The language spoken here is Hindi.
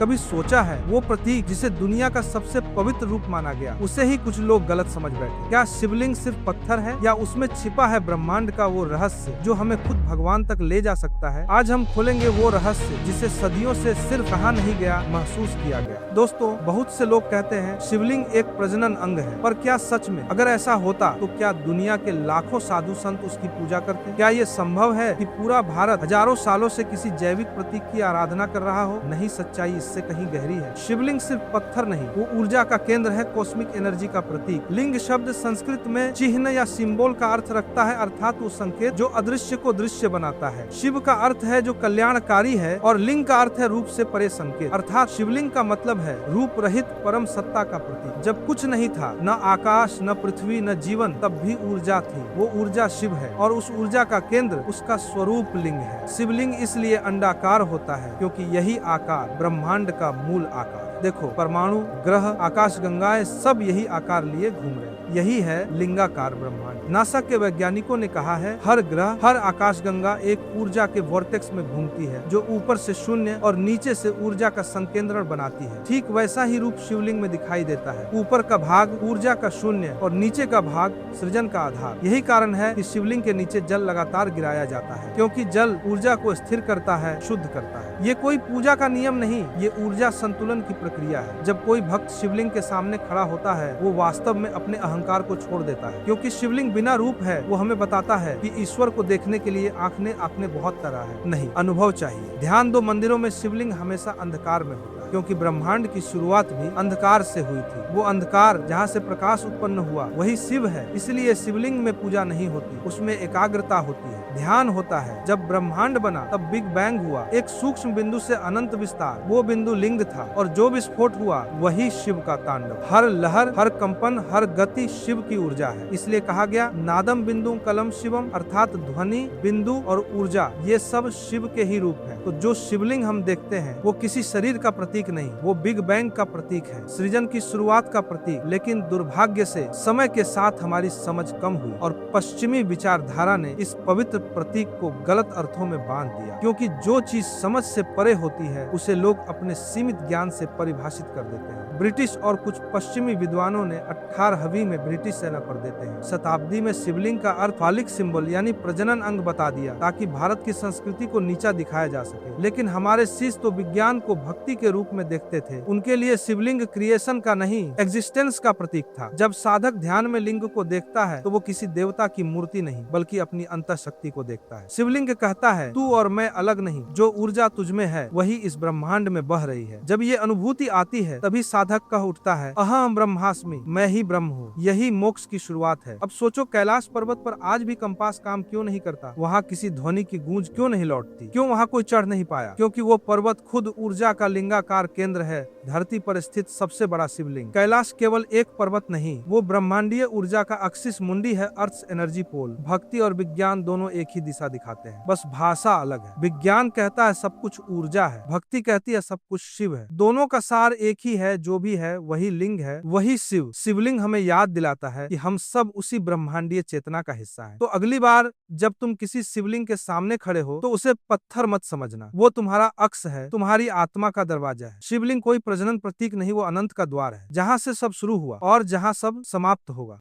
कभी सोचा है वो प्रतीक जिसे दुनिया का सबसे पवित्र रूप माना गया, उसे ही कुछ लोग गलत समझ बैठे। क्या शिवलिंग सिर्फ पत्थर है या उसमें छिपा है ब्रह्मांड का वो रहस्य जो हमें खुद भगवान तक ले जा सकता है? आज हम खोलेंगे वो रहस्य जिसे सदियों से सिर्फ कहा नहीं गया, महसूस किया गया। दोस्तों, बहुत से लोग कहते हैं शिवलिंग एक प्रजनन अंग है, पर क्या सच में अगर ऐसा होता तो क्या दुनिया के लाखों साधु संत उसकी पूजा करते? क्या ये संभव है कि पूरा भारत हजारों सालों से किसी जैविक प्रतीक की आराधना कर रहा हो? नहीं, सच्चाई इससे कहीं गहरी है। शिवलिंग सिर्फ पत्थर नहीं, वो ऊर्जा का केंद्र है, कॉस्मिक एनर्जी का प्रतीक। लिंग शब्द संस्कृत में चिन्ह या सिंबल का अर्थ रखता है, अर्थात वो संकेत जो अदृश्य को दृश्य बनाता है। शिव का अर्थ है जो कल्याणकारी है और लिंग का अर्थ है रूप से परे संकेत, अर्थात शिवलिंग का मतलब है रूप रहित परम सत्ता का प्रतीक। जब कुछ नहीं था, न आकाश, न पृथ्वी, न जीवन, तब भी ऊर्जा थी। वो ऊर्जा शिव है और उस ऊर्जा का केंद्र उसका स्वरूप लिंग है। शिवलिंग इसलिए अंडाकार होता है क्योंकि यही आकार ब्रह्मांड का मूल आकार। देखो, परमाणु, ग्रह, आकाशगंगाएं सब यही आकार लिए घूम रहे हैं। यही है लिंगाकार ब्रह्मांड। नासा के वैज्ञानिकों ने कहा है हर ग्रह, हर आकाशगंगा एक ऊर्जा के वॉर्टेक्स में घूमती है जो ऊपर से शून्य और नीचे से ऊर्जा का संकेंद्रण बनाती है। ठीक वैसा ही रूप शिवलिंग में दिखाई देता है। ऊपर का भाग ऊर्जा का शून्य और नीचे का भाग सृजन का आधार। यही कारण है कि शिवलिंग के नीचे जल लगातार गिराया जाता है, क्योंकि जल ऊर्जा को स्थिर करता है, शुद्ध करता है। ये कोई पूजा का नियम नहीं, ये ऊर्जा संतुलन की प्रक्रिया है। जब कोई भक्त शिवलिंग के सामने खड़ा होता है, वो वास्तव में अपने अहंकार को छोड़ देता है, क्योंकि शिवलिंग बिना रूप है। वो हमें बताता है कि ईश्वर को देखने के लिए आंखें बहुत तरह है, नहीं, अनुभव चाहिए। ध्यान दो, मंदिरों में शिवलिंग हमेशा अंधकार में होता है, क्योंकि ब्रह्मांड की शुरुआत भी अंधकार से हुई थी। वो अंधकार जहाँ से प्रकाश उत्पन्न हुआ वही शिव है। इसलिए शिवलिंग में पूजा नहीं होती, उसमें एकाग्रता होती है, ध्यान होता है। जब ब्रह्मांड बना तब बिग बैंग हुआ, एक सूक्ष्म बिंदु से अनंत विस्तार। वो बिंदु लिंग था और जो विस्फोट हुआ वही शिव का तांडव। हर लहर, हर कंपन, हर गति शिव की ऊर्जा है। इसलिए कहा गया नादम बिंदु कलम शिवम, अर्थात ध्वनि, बिंदु और ऊर्जा ये सब शिव के ही रूप है। तो जो शिवलिंग हम देखते हैं वो किसी शरीर का प्रतीक नहीं, वो बिग बैंग का प्रतीक है, सृजन की शुरुआत का प्रतीक। लेकिन दुर्भाग्य से समय के साथ हमारी समझ कम हुई और पश्चिमी विचारधारा ने इस पवित्र प्रतीक को गलत अर्थों में बांध दिया, क्योंकि जो चीज समझ से परे होती है उसे लोग अपने सीमित ज्ञान से परिभाषित कर देते हैं। ब्रिटिश और कुछ पश्चिमी विद्वानों ने 18वीं में ब्रिटिश सेना पर देते हैं शताब्दी में शिवलिंग का अर्थ फालिक सिंबल यानी प्रजनन अंग बता दिया, ताकि भारत की संस्कृति को नीचा दिखाया जा सके। लेकिन हमारे शिष्य तो विज्ञान को भक्ति के रूप में देखते थे। उनके लिए शिवलिंग क्रिएशन का नहीं, एग्जिस्टेंस का प्रतीक था। जब साधक ध्यान में लिंग को देखता है तो वो किसी देवता की मूर्ति नहीं बल्कि अपनी अंतः शक्ति को देखता है। शिवलिंग कहता है तू और मैं अलग नहीं, जो ऊर्जा तुझमें है वही इस ब्रह्मांड में बह रही है। जब ये अनुभूति आती है तभी साधक कह उठता है अहम ब्रह्मास्मि, मैं ही ब्रह्म हूँ। यही मोक्ष की शुरुआत है। अब सोचो, कैलाश पर्वत पर आज भी कंपास काम क्यों नहीं करता? वहाँ किसी ध्वनि की गूंज क्यों नहीं लौटती? क्यों वहाँ कोई चढ़ नहीं पाया? क्योंकि वो पर्वत खुद ऊर्जा का लिंगाकार केंद्र है, धरती पर स्थित सबसे बड़ा शिवलिंग। कैलाश केवल एक पर्वत नहीं, वो ब्रह्मांडीय ऊर्जा का एक्सिस मुंडी है, अर्थ एनर्जी पोल। भक्ति और विज्ञान दोनों एक ही दिशा दिखाते हैं, बस भाषा अलग है। विज्ञान कहता है सब कुछ ऊर्जा है, भक्ति कहती है सब कुछ शिव है। दोनों का सार एक ही है, जो भी है वही लिंग है, वही शिव। शिवलिंग हमें याद दिलाता है कि हम सब उसी ब्रह्मांडीय चेतना का हिस्सा हैं। तो अगली बार जब तुम किसी शिवलिंग के सामने खड़े हो तो उसे पत्थर मत समझना, वो तुम्हारा अक्स है, तुम्हारी आत्मा का दरवाजा है। शिवलिंग कोई प्रजनन प्रतीक नहीं, वो अनंत का द्वार है, जहाँ से सब शुरू हुआ और जहाँ सब समाप्त होगा।